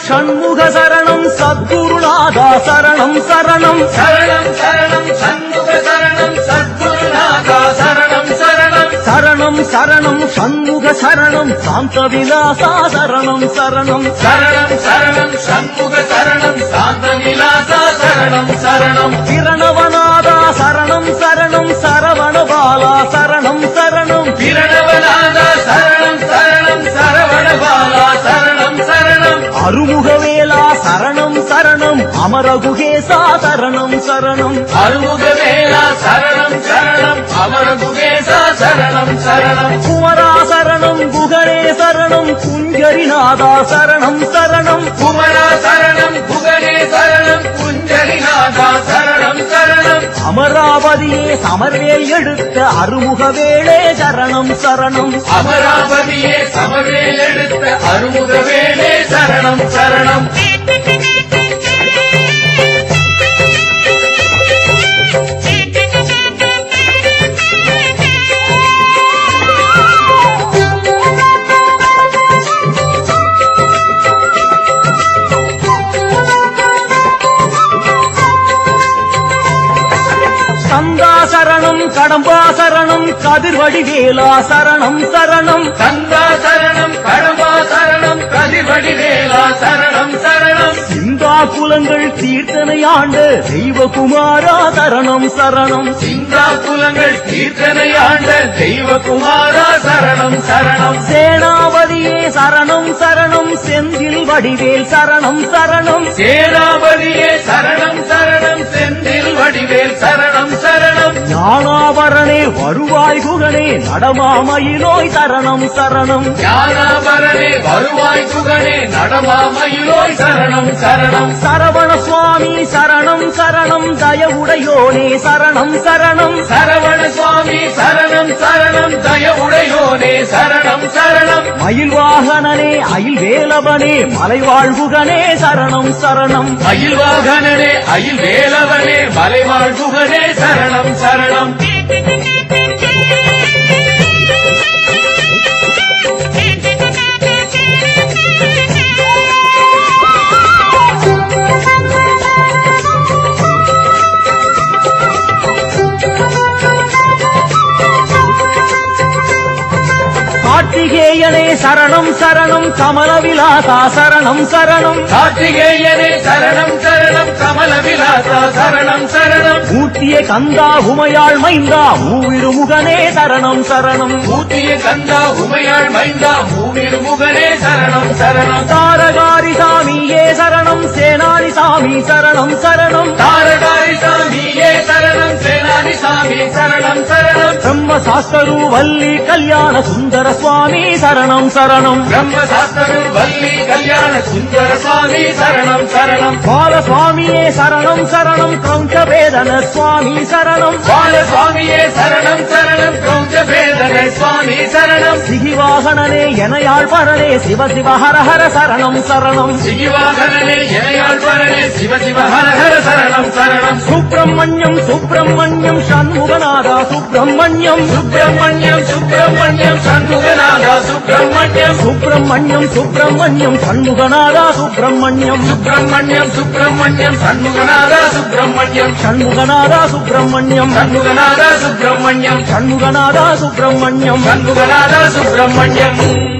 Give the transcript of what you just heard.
ஷண்முக சரணம் சத்குருநாதா சரணம் சரணம் சரணம் சரணம் சண்முக சரணம் சத்குருநாதா சரணம் சரணம் சரணம் சரணம் ஷண்முக சரணம் சாந்த விலாசா சரணம் சரணம் சரணம் சரணம் சண்முக சரணம் சாந்த விலாசா சரணம் சரணம் பிரணவநாதா சரணம் சரணம் சரவணபாலா சரணம் சரணம் பிரணவநாதா சரணம் சரணம் சரவணபாலா சரணம் சரணம் அருமுகவேலா சரணம் சரணம் அமரகுகேசா சரணம் சரணம் அருமுகவேலா சரணம் சரணம் அமரகுகேசா சரணம் சரணம் குமரா சரணம் குகரே சரணம் குஞ்சரிநாதா சரணம் சரணம் குமரா சரணம் குகரே சரணம் குஞ்சரிநாதா சரணம் சரணம் அமராவதியே சமர்வேல் எடுத்த அருமுகவேளே சரணம் சரணம் அமராவதியே சமவேல் எடுத்த அருமுகவேலே சரணம் சரணம் சந்தா சரணம் கடம்பா சரணம் கதிர்வடிவேலா சரணம் சரணம் கந்தா சரணம் கடம்பா சரணம் கதிர்வடிவேலா சரணம் சரணம் சிந்தா குலங்கள் தீர்த்தனை ஆண்ட தெய்வகுமாரா சரணம் சரணம் சிங்கா குலங்கள் கீர்த்தனை ஆண்ட தெய்வகுமாரா சரணம் சரணம் சேனாபதியே சரணம் சரணம் செந்தில் வடிவேல் சரணம் சரணம் சேனாபதியே சரணம் சரணம் செந்தில் வடிவேல் சரணம் சரணம் ஞானாபரணே வருவாய் குகனே நடமாமயிலோய் சரணம் சரணம் ஞானாபரணே வருவாய் குகனே நடமாமயிலோய் சரணம் சரணம் சரவண சுவாமி சரணம் சரணம் தயவுடையோனே சரணம் சரணம் சரவண சுவாமி சரணம் சரணம் தயவுடையோனே சரணம் சரணம் மயில் வாகனனே அயில் வேலவனே மலைவாழ்குகனே சரணம் சரணம் மயில் வாகனனே அயில் வேலவனே மலைவாழ் குகனே சரணம் சரணம் கார்த்திகேயனே சரணம் சரணம் கமலவிலாசா சரணம் சரணம் கார்த்திகேயனே சரணம் சரணம் கமல விலாசா சரணம் சரணம் ஊட்டிய கந்தா உமையாள் மைந்தா மூவிருமுகனே சரணம் சரணம் ஊட்டிய கந்தா உமையாள் மைந்தா மூவிரு முகனே சரணம் சரணம் தாரகாரி சாமியே சரணம் சேனானி சாமி சரணம் சரணம் தாரகாரி சாமியே சரணம் சேனாதி சாமி சரணம் சரணம் பிரம்மசாஸ்தரு வள்ளி கல்யாண சுந்தர சுவாமி சரணம் சரணம் பிரம்மசாஸ்திரு வள்ளி கல்யாண சுந்தர சுவாமி சரணம் சரணம் பாலசுவாமியே சரணம் சரணம் கௌஞ்சவேதன சுவாமி சரணம் பாலசுவாமியே சரணம் சரணம் கௌஞ்சவேதன சுவாமி சரணம் சிகிவாகனனே எனையாள் பரனே சிவ சிவ ஹர ஹர சரணம் சரணம் சிகிவாகனனே எனையாழ்வரனே சிவ சிவ ஹர ஹர சரணம் சரணம் சுப்பிரமணியம் சுப்பிரமணியம் சண்முகநாதா சுப்பிரமணியம் சுப்பிரமணியம் சுப்பிரமணியம் சண்முகநாதா சுப்பிரமணியம் சுப்பிரமணியம் சுப்பிரமணியம் சண்முகநாதா சுப்பிரமணியம் சுப்பிரமணியம் சுப்பிரமணியம் சண்முகநாதா சுப்பிரமணியம் சண்முகநாதா சுப்பிரமணியம் சண்முகநாதா சுப்பிரமணியம் சண்முகநாதா சுப்பிரமணியம் சண்முகநாதா சுப்பிரமணியம்